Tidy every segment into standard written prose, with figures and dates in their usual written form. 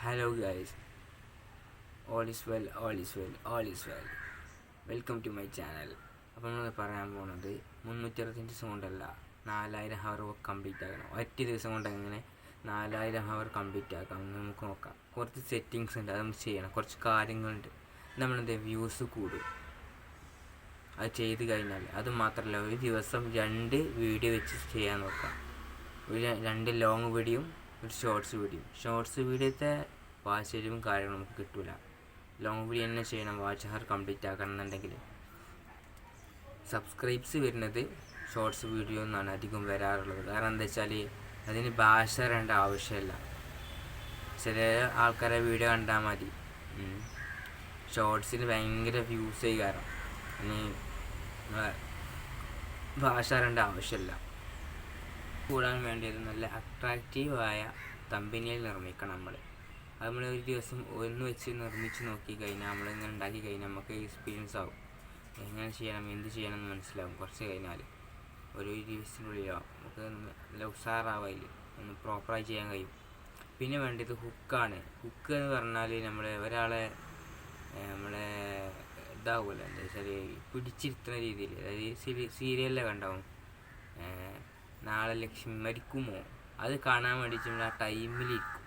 Hello guys, all is well, all is well, all is well. Welcome to my channel. അപ്പോൾ നമ്മൾ പറയാൻ പോകുന്നത് 365 ദിവസം കൊണ്ടല്ല, 4000 ഹവർ കംപ്ലീറ്റ് ആക്കണം. ഒറ്റ ദിവസം കൊണ്ട് എങ്ങനെ 4000 ഹവർ കംപ്ലീറ്റ് ആക്കാം എന്ന് നമുക്ക് നോക്കാം. കുറച്ച് സെറ്റിങ്സ് ഉണ്ട്, അത് നമുക്ക് ചെയ്യണം. കുറച്ച് കാര്യങ്ങളുണ്ട്. നമ്മളെന്താ വ്യൂസ് കൂടും അത് ചെയ്ത് കഴിഞ്ഞാൽ. അത് മാത്രമല്ല, ഒരു ദിവസം 2 വീഡിയോ വെച്ച് ചെയ്യാൻ നോക്കാം. 2 ലോങ് വീഡിയോയും ഒരു ഷോർട്സ് വീഡിയോത്തെ വാച്ച് കാര്യങ്ങളും നമുക്ക് കിട്ടില്ല. ലോങ് വീഡിയോ തന്നെ ചെയ്യണം വാച്ച് ഹവർ കംപ്ലീറ്റ് ആക്കണം എന്നുണ്ടെങ്കിൽ. സബ്സ്ക്രൈബ്സ് വരുന്നത് ഷോർട്സ് വീഡിയോ എന്നാണ് അധികം വരാറുള്ളത്. കാരണം എന്താ വെച്ചാൽ അതിന് ഭാഷ അറിയേണ്ട ആവശ്യമില്ല. ചില ആൾക്കാരെ വീഡിയോ കണ്ടാൽ മതി. ഷോർട്സിന് ഭയങ്കര വ്യൂസ് കാരണം ഇനി ഭാഷ അറിയേണ്ട ആവശ്യമില്ല. കൂടാൻ വേണ്ടിയത് നല്ല അട്രാക്റ്റീവായ തമ്പനിയിൽ നിർമ്മിക്കണം നമ്മൾ. അത് നമ്മൾ ഒരു ദിവസം ഒന്ന് വെച്ച് നിർമ്മിച്ച് നോക്കി കഴിഞ്ഞാൽ, നമ്മളിങ്ങനെ ഉണ്ടാക്കി കഴിഞ്ഞാൽ നമുക്ക് എക്സ്പീരിയൻസ് ആവും. എങ്ങനെ ചെയ്യണം, എന്ത് ചെയ്യണം എന്ന് മനസ്സിലാവും. കുറച്ച് കഴിഞ്ഞാൽ ഒരു ദിവസത്തിനുള്ളിലോ നമുക്ക് നല്ല ഉഷാറാവില്ല, ഒന്ന് പ്രോപ്പറായി ചെയ്യാൻ കഴിയും. പിന്നെ വേണ്ടത് ഹുക്കാണ്. ഹുക്ക് എന്ന് പറഞ്ഞാൽ ഒരാളെ നമ്മളെ ഇതാവുമല്ലോ, എന്താ വെച്ചാൽ പിടിച്ചിരുത്തുന്ന രീതിയിൽ. അതായത് സീരിയലിലൊക്കെ ഉണ്ടാവും, നാളെ ലക്ഷ്മി മരിക്കുമോ, അത് കാണാൻ വേണ്ടിയിട്ട് നമ്മൾ ആ ടൈമിലിരിക്കും.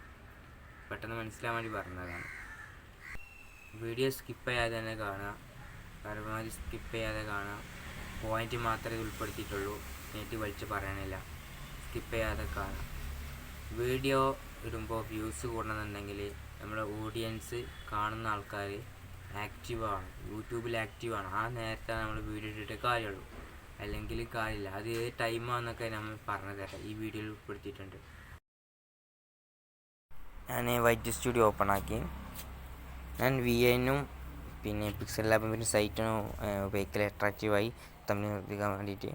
പെട്ടെന്ന് മനസ്സിലാൻ വേണ്ടി പറഞ്ഞതാണ്. വീഡിയോ സ്കിപ്പ് ചെയ്യാതെ തന്നെ കാണുക, പരമാവധി സ്കിപ്പ് ചെയ്യാതെ കാണുക. പോയിന്റ് മാത്രമേ ഉൾപ്പെടുത്തിയിട്ടുള്ളൂ, നേരിട്ട് വലിച്ച് പറയാനില്ല. സ്കിപ്പ് ചെയ്യാതെ കാണുക. വീഡിയോ ഇടുമ്പോൾ വ്യൂസ് കൂടണമെന്നുണ്ടെങ്കിൽ നമ്മുടെ ഓഡിയൻസ്, കാണുന്ന ആൾക്കാർ ആക്റ്റീവാണ്, യൂട്യൂബിൽ ആക്റ്റീവാണ്. ആ നേരത്താണ് നമ്മൾ വീഡിയോ ഇട്ടിട്ട് കാര്യമുള്ളൂ, അല്ലെങ്കിൽ കാര്യമില്ല. അത് ഏത് ടൈമാണെന്നൊക്കെ നമ്മൾ പറഞ്ഞു തരാം, ഈ വീഡിയോയിൽ ഉൾപ്പെടുത്തിയിട്ടുണ്ട്. ഞാൻ വൈറ്റ് സ്റ്റുഡിയോ ഓപ്പൺ ആക്കി. ഞാൻ VN-ഉം പിന്നെ പിക്സൽ ലാബിൻ്റെ സൈറ്റിനും ഉപയോഗിക്കൽ അട്രാക്റ്റീവായി തമ്മിൽ നിർത്തിക്കാൻ വേണ്ടിയിട്ട്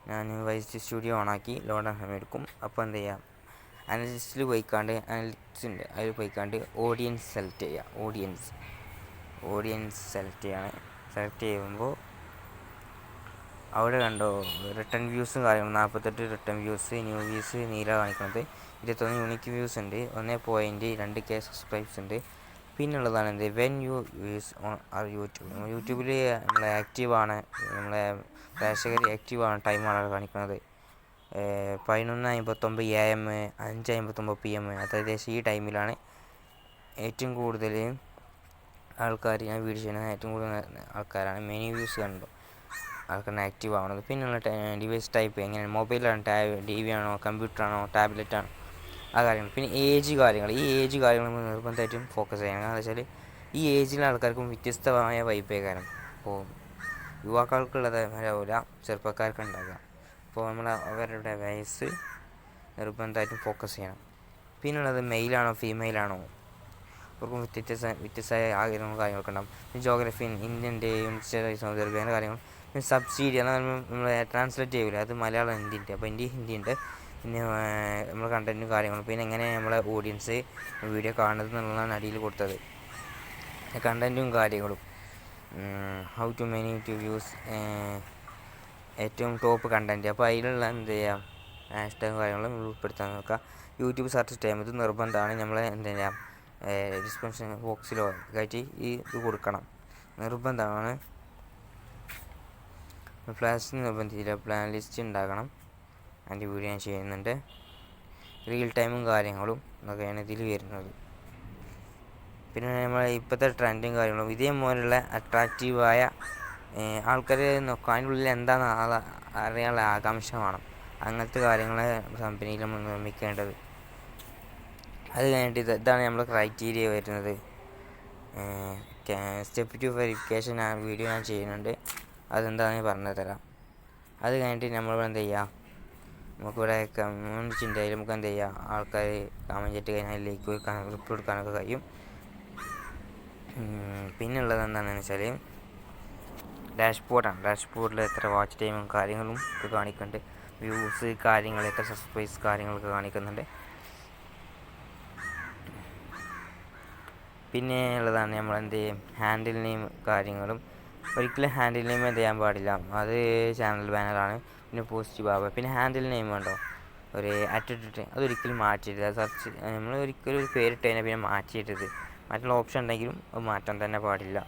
ഞാൻ വൈറ്റ് സ്റ്റുഡിയോ ഓണാക്കി ലോഡ് സമയം എടുക്കും. അപ്പോൾ എന്ത് ചെയ്യാം, അനലിസ്റ്റിൽ പോയിക്കാണ്ട് അനലിറ്റിക്സ് ഉണ്ട്, അതിൽ പോയിക്കാണ്ട് ഓഡിയൻസ് സെലക്ട് ചെയ്യുക. ഓഡിയൻസ് സെലക്ട് ചെയ്യുമ്പോൾ അവിടെ കണ്ടോ റിട്ടേൺ വ്യൂസും കാര്യങ്ങളും. 48 റിട്ടേൺ വ്യൂസ്, ന്യൂ വ്യൂസ് നീല കാണിക്കുന്നത്. 21 യൂണിക്ക് വ്യൂസ് ഉണ്ട്. 1.2K സബ്സ്ക്രൈബ്സ് ഉണ്ട്. പിന്നുള്ളതാണ് എന്ത്, when you views on our യൂട്യൂബിൽ നമ്മളെ ആക്റ്റീവാണ്, നമ്മളെ പ്രേക്ഷകർ ആക്റ്റീവാണ് ടൈമാണ് കാണിക്കുന്നത്. 11:59 AM, 5:59 PM. അതായത് ഈ ടൈമിലാണ് ഏറ്റവും കൂടുതൽ ആൾക്കാർ ഞാൻ വീഡിയോ ചെയ്യുന്നത്. ഏറ്റവും കൂടുതൽ ആൾക്കാരാണ് മെനി വ്യൂസ് കണ്ടു ആൾക്കാരാണ് ആക്റ്റീവ് ആവുന്നത്. പിന്നെയുള്ള ഡിവൈസ് ടൈപ്പ് എങ്ങനെയാണ്, മൊബൈലാണ്, TV ആണോ, കമ്പ്യൂട്ടറാണോ, ടാബ്ലറ്റാണോ, ആ കാര്യങ്ങൾ. പിന്നെ ഈ ഏജ് കാര്യങ്ങൾ നിർബന്ധമായിട്ടും ഫോക്കസ് ചെയ്യണം. കാരണം എന്താ വെച്ചാൽ ഈ ഏജിലെ ആൾക്കാർക്കും വ്യത്യസ്തമായ വൈബേകാരം. അപ്പോൾ യുവാക്കൾക്കുള്ളത് വരാവില്ല, ചെറുപ്പക്കാർക്ക് ഉണ്ടാകുക. അപ്പോൾ നമ്മൾ അവരുടെ വയസ്സ് നിർബന്ധമായിട്ടും ഫോക്കസ് ചെയ്യണം. പിന്നുള്ളത് മെയിലാണോ ഫീമെയിലാണോ, അവർക്കും വ്യത്യസ്തമായ ആഗ്രഹങ്ങളും കാര്യങ്ങളൊക്കെ ഉണ്ടാകും. പിന്നെ ജോഗ്രഫി, ഇന്ത്യൻ്റെയും സൗദി അറേബ്യൻ്റെ കാര്യങ്ങൾ. പിന്നെ സബ്സിഡി എന്നാൽ നമ്മൾ ട്രാൻസ്ലേറ്റ് ചെയ്യില്ല, അത് മലയാളം ഹിന്ദിൻ്റെ. അപ്പോൾ ഹിന്ദിയുണ്ട്. പിന്നെ നമ്മൾ കണ്ടൻറ്റും കാര്യങ്ങളും. പിന്നെ എങ്ങനെ നമ്മളെ ഓഡിയൻസ് വീഡിയോ കാണുന്നത് എന്നുള്ളതാണ് അടിയിൽ കൊടുത്തത്, കണ്ടൻറ്റും കാര്യങ്ങളും. How to many to views, ഏറ്റവും ടോപ്പ് കണ്ടൻറ്റ്. അപ്പോൾ അതിലുള്ള എന്ത് ചെയ്യാം, ഹാഷ്ടാഗും കാര്യങ്ങളും ഉൾപ്പെടുത്താൻ നോക്കുക. യൂട്യൂബ് സെർച്ച് ചെയ്യുമ്പോൾ ഇത് നിർബന്ധമാണ്. നമ്മൾ എന്താ ചെയ്യുക, ഡിസ്ക്രിപ്ഷൻ ബോക്സിലോ ആയിട്ട് ഇത് കൊടുക്കണം, നിർബന്ധമാണ്. ഫ്ലാഷ് നിർബന്ധിച്ചില്ല, പ്ലാൻ ലിസ്റ്റ് ഉണ്ടാക്കണം. അതിൻ്റെ വീഡിയോ ഞാൻ ചെയ്യുന്നുണ്ട്. റിയൽ ടൈമും കാര്യങ്ങളും എന്നൊക്കെയാണ് ഇതിൽ വരുന്നത്. പിന്നെ നമ്മൾ ഇപ്പോഴത്തെ ട്രെൻഡും കാര്യങ്ങളും ഇതേപോലുള്ള അട്രാക്റ്റീവായ ആൾക്കാർ നോക്കുക. അതിനുള്ളിൽ എന്താണെന്ന് അറിയാനുള്ള ആകാംക്ഷ വേണം. അങ്ങനത്തെ കാര്യങ്ങൾ കമ്പനിയിൽ നമ്മൾ നിർമ്മിക്കേണ്ടത്. അത് കഴിഞ്ഞിട്ട് ഇതാണ് നമ്മൾ ക്രൈറ്റീരിയ വരുന്നത്. സ്റ്റെപ്പ് 2 വെരിഫിക്കേഷൻ വീഡിയോ ഞാൻ ചെയ്യുന്നുണ്ട്, അതെന്താണെന്ന് പറഞ്ഞു തരാം. അത് കഴിഞ്ഞിട്ട് നമ്മൾ എന്ത് ചെയ്യുക, നമുക്കിവിടെ കമ്മ്യൂണിറ്റി ഉണ്ട്, അതിൽ നമുക്ക് എന്ത് ചെയ്യുക, ആൾക്കാർ കമൻറ്റ് ചെയ്തിട്ട് കഴിഞ്ഞാൽ ലൈക്ക് കൊടുക്കാനൊക്കെ റിപ്ലൈ കൊടുക്കാനൊക്കെ കഴിയും. പിന്നുള്ളത് എന്താണെന്ന് വെച്ചാൽ ഡാഷ്ബോർഡിൽ എത്ര വാച്ച് ടൈമും കാര്യങ്ങളും ഒക്കെ കാണിക്കുന്നുണ്ട്. വ്യൂസ് കാര്യങ്ങൾ, എത്ര സബ്സ്ക്രൈബ്സ് കാര്യങ്ങളൊക്കെ കാണിക്കുന്നുണ്ട്. പിന്നെ ഉള്ളതാണ് നമ്മൾ എന്ത് ചെയ്യും, ഹാൻഡിൽ നെയിം കാര്യങ്ങളും. ഒരിക്കലും ഹാൻഡിൽ നെയിം എന്ത് ചെയ്യാൻ പാടില്ല, അത് ചാനൽ ബാനറാണ്. പിന്നെ പോസിറ്റീവ് ആവുക. പിന്നെ ഹാൻഡിൽ നെയിം വേണ്ടോ, ഒരു അറ്റിട്ടിട്ട് അതൊരിക്കലും മാറ്റരുത്. സെർച്ച് നമ്മൾ ഒരിക്കലും ഒരു പേരിട്ട് കഴിഞ്ഞാൽ പിന്നെ മാറ്റിയിട്ടത്. മറ്റുള്ള ഓപ്ഷൻ ഉണ്ടെങ്കിലും അത് മാറ്റാൻ തന്നെ പാടില്ല.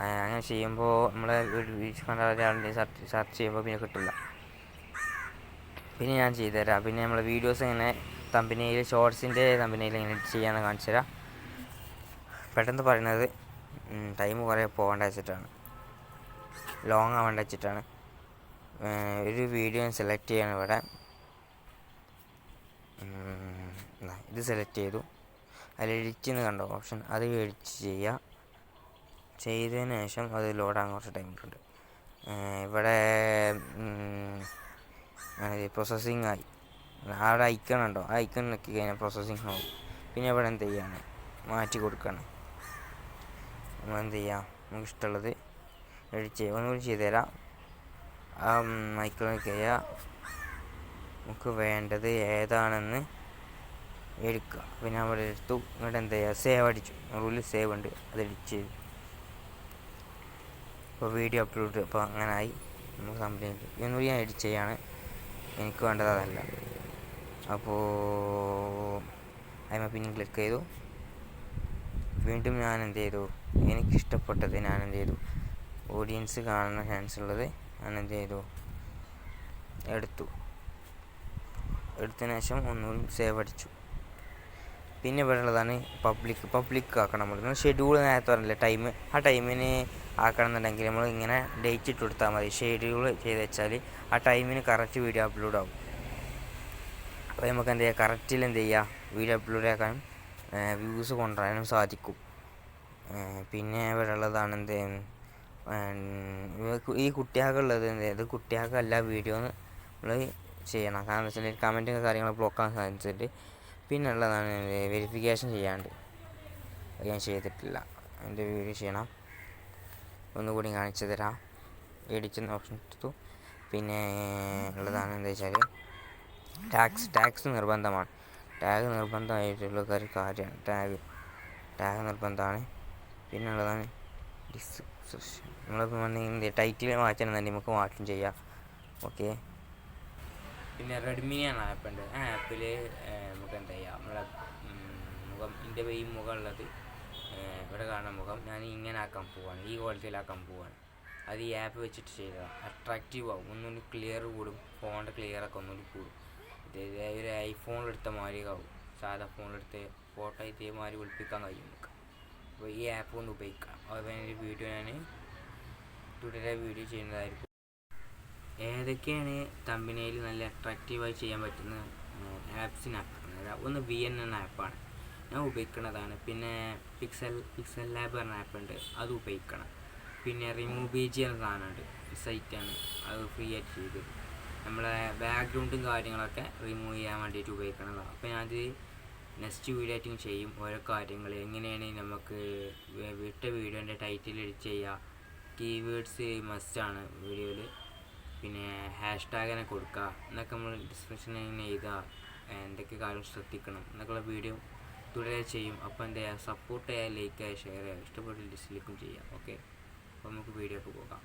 അങ്ങനെ ചെയ്യുമ്പോൾ നമ്മളെ ഒരു വീഡിയോ കണ്ട ഒരാളുടെ സെർച്ച് ചെയ്യുമ്പോൾ പിന്നെ കിട്ടില്ല. പിന്നെ ഞാൻ ചെയ്തുതരാം. പിന്നെ നമ്മളെ വീഡിയോസ് ഇങ്ങനെ തമ്പനയിൽ ഷോർട്സിൻ്റെ തമ്പനയിൽ ഇങ്ങനെ എഡിറ്റ് ചെയ്യാമെന്ന് കാണിച്ചു തരാം. പെട്ടെന്ന് പറയുന്നത് ടൈം കുറേ പോകേണ്ട വെച്ചിട്ടാണ്, ലോങ് ആവേണ്ട വെച്ചിട്ടാണ്. ഒരു വീഡിയോ സെലക്ട് ചെയ്യണം. ഇവിടെ ഇത് സെലക്ട് ചെയ്തു. അതിൽ എഡിറ്റ് എന്ന് കണ്ടോ ഓപ്ഷൻ, അത് എഡിറ്റ് ചെയ്യുക. ചെയ്തതിന് ശേഷം അത് ലോഡാകാൻ കുറച്ച് ടൈം ഉണ്ട്. ഇവിടെ പ്രോസസ്സിങ് ആയി. അവിടെ ഐക്കൺ ഉണ്ടോ, ആ ഐക്കൺ നോക്കി കഴിഞ്ഞാൽ പ്രോസസ്സിങ് ആവും. പിന്നെ ഇവിടെ എന്ത് ചെയ്യാണ്, മാറ്റി കൊടുക്കുകയാണ്. നമ്മൾ എന്ത് ചെയ്യാം, നമുക്ക് ഇഷ്ടമുള്ളത് എഡിറ്റ് ചെയ്യുക. ഒന്നുകൂടി ചെയ്തു തരാം. ആ ഐക്കൺ നോക്കി കഴിഞ്ഞാൽ നമുക്ക് വേണ്ടത് ഏതാണെന്ന് എടുക്കുക. പിന്നെ അവിടെ എടുത്തു. ഇങ്ങോട്ട് എന്താ ചെയ്യുക, സേവ് അടിച്ചു. റൂളിൽ സേവ് ഉണ്ട്, അത് എഡിറ്റ് ചെയ്തു. ഇപ്പോൾ വീഡിയോ അപ്ലോഡ് അപ്പോൾ അങ്ങനെ ആയി. നമുക്ക് കംപ്ലീറ്റ് ഒന്നുകൂടി ഞാൻ എഡിറ്റ് ചെയ്യാണ്, എനിക്ക് വേണ്ടത് അതല്ല. അപ്പോൾ അതിന് പിന്നെ ക്ലിക്ക് ചെയ്തു. വീണ്ടും ഞാൻ എന്ത് ചെയ്തു, എനിക്കിഷ്ടപ്പെട്ടത് ഞാൻ എന്ത് ചെയ്തു, ഓഡിയൻസ് കാണുന്ന ചാൻസ് ഉള്ളത് ഞാൻ എന്ത് ചെയ്തു, എടുത്തതിന് ശേഷം ഒന്നുകൂടി സേവ് അടിച്ചു. പിന്നെ ഇവിടെ ഉള്ളതാണ് പബ്ലിക് ആക്കണം. നമ്മൾ ഷെഡ്യൂൾ നേരത്തെ പറഞ്ഞില്ലേ ടൈം, ആ ടൈമിന് ആക്കണം എന്നുണ്ടെങ്കിൽ നമ്മൾ ഇങ്ങനെ ഡേറ്റ് ഇട്ട് കൊടുത്താൽ മതി. ഷെഡ്യൂൾ ചെയ്ത് വെച്ചാൽ ആ ടൈമിന് കറക്റ്റ് വീഡിയോ അപ്ലോഡ് ആവും. അപ്പോൾ നമുക്ക് എന്ത് ചെയ്യുക, കറക്റ്റിൽ എന്ത് ചെയ്യുക, വീഡിയോ അപ്ലോഡ് ആക്കാനും വ്യൂസ് കൊണ്ടുവരാനും സാധിക്കും. പിന്നെ ഇവിടെ ഉള്ളതാണ് എന്ത്, ഈ കുട്ടികൾക്കുള്ളത് ഇത് കുട്ടികൾക്കല്ല വീഡിയോ എന്ന് നമ്മൾ ചെയ്യണം. കാരണം എന്താ വെച്ചാൽ കമൻറ്റും കാര്യങ്ങൾ ബ്ലോക്ക് ആകാൻ സാധിച്ചിട്ട്. പിന്നെ ഉള്ളതാണ് വെരിഫിക്കേഷൻ ചെയ്യാണ്ട്, ഞാൻ ചെയ്തിട്ടില്ല. എൻ്റെ വീഡിയോ ചെയ്യണം. ഒന്നുകൂടി കാണിച്ചു തരാം. എഡിറ്റ് ഓപ്ഷൻ എടുത്തു. പിന്നെ ഉള്ളതാണ് എന്താ വെച്ചാൽ ടാക്സ് നിർബന്ധമാണ്. ടാഗ് നിർബന്ധമായിട്ടുള്ള ഒരു കാര്യമാണ്. ടാഗ് നിർബന്ധമാണ്. പിന്നെ ഉള്ളതാണ് ഡിസ്ക്രിപ്ഷൻ. നമ്മളിപ്പോൾ ടൈറ്റിൽ മാറ്റണമെന്നുണ്ടെങ്കിൽ നമുക്ക് മാറ്റം ചെയ്യാം. ഓക്കെ. പിന്നെ റെഡ്മിയാണ് ആപ്പ് ഉണ്ട്. ആ ആപ്പിൽ നമുക്ക് എന്താ ചെയ്യുക, നമ്മളെ മുഖം, എൻ്റെ ഈ മുഖം ഉള്ളത് ഇവിടെ കാണുന്ന മുഖം ഞാൻ ഇങ്ങനെ ആക്കാൻ പോവാണ്, ഈ ക്വാളിറ്റിയിലാക്കാൻ പോവാണ്. അത് ഈ ആപ്പ് വെച്ചിട്ട് ചെയ്തതാണ്. അട്രാക്റ്റീവ് ആവും, ഒന്നുകൂടി ക്ലിയർ കൂടും, ഫോണിൻ്റെ ക്ലിയറൊക്കെ ഒന്നുകൂടി കൂടും. ഒരു ഐഫോണിലെടുത്ത മാതിരി ആവും. സാധാ ഫോണിലെടുത്ത് ഫോട്ടോ ഇതേമാതിരി ഒളിപ്പിക്കാൻ കഴിയും നമുക്ക്. അപ്പോൾ ഈ ആപ്പ് കൊണ്ട് ഉപയോഗിക്കാം. അതുപോലെ ഒരു വീഡിയോ ഞാൻ തുടരെ വീഡിയോ ചെയ്യുന്നതായിരിക്കും. ഏതൊക്കെയാണ് തമ്പനയിൽ നല്ല അട്രാക്റ്റീവായി ചെയ്യാൻ പറ്റുന്ന ആപ്സിനകത്ത് ഒന്ന് VN എന്ന ആപ്പാണ് ഞാൻ ഉപയോഗിക്കുന്നതാണ്. പിന്നെ പിക്സൽ ലാബ് പറഞ്ഞ ആപ്പുണ്ട്, അത് ഉപയോഗിക്കണം. പിന്നെ റിമൂവ് BG എന്ന സാധനമുണ്ട്, സൈറ്റാണ്, അത് ഫ്രീ ആയിട്ട് ചെയ്ത് നമ്മളെ ബാക്ക്ഗ്രൗണ്ടും കാര്യങ്ങളൊക്കെ റിമൂവ് ചെയ്യാൻ വേണ്ടിയിട്ട് ഉപയോഗിക്കുന്നതാണ്. അപ്പോൾ ഞാനത് നെക്സ്റ്റ് വീഡിയോ ആയിട്ടും ചെയ്യും. ഓരോ കാര്യങ്ങൾ എങ്ങനെയാണ് നമുക്ക് വിട്ട വീഡിയോൻ്റെ ടൈറ്റിൽ എഡിറ്റ് ചെയ്യുക, കീവേഡ്സ് മസ്റ്റാണ് വീഡിയോയിൽ. പിന്നെ #നെ കൊടുക്കുക എന്നൊക്കെ നമ്മൾ ഡിസ്ക്രിപ്ഷനിൽ ഇങ്ങനെ എഴുതുക, എന്തൊക്കെ കാര്യം ശ്രദ്ധിക്കണം എന്നൊക്കെയുള്ള വീഡിയോ തുടരെ ചെയ്യും. അപ്പോൾ എന്താ ചെയ്യുക, സപ്പോർട്ട് ചെയ്യുക, ലൈക്ക് ചെയ്യുക, ഷെയർ ചെയ്യുക, ഇഷ്ടപ്പെട്ട് ഡിസ്ലൈക്കും ചെയ്യാം. ഓക്കെ, അപ്പോൾ നമുക്ക് വീഡിയോക്ക് പോകാം.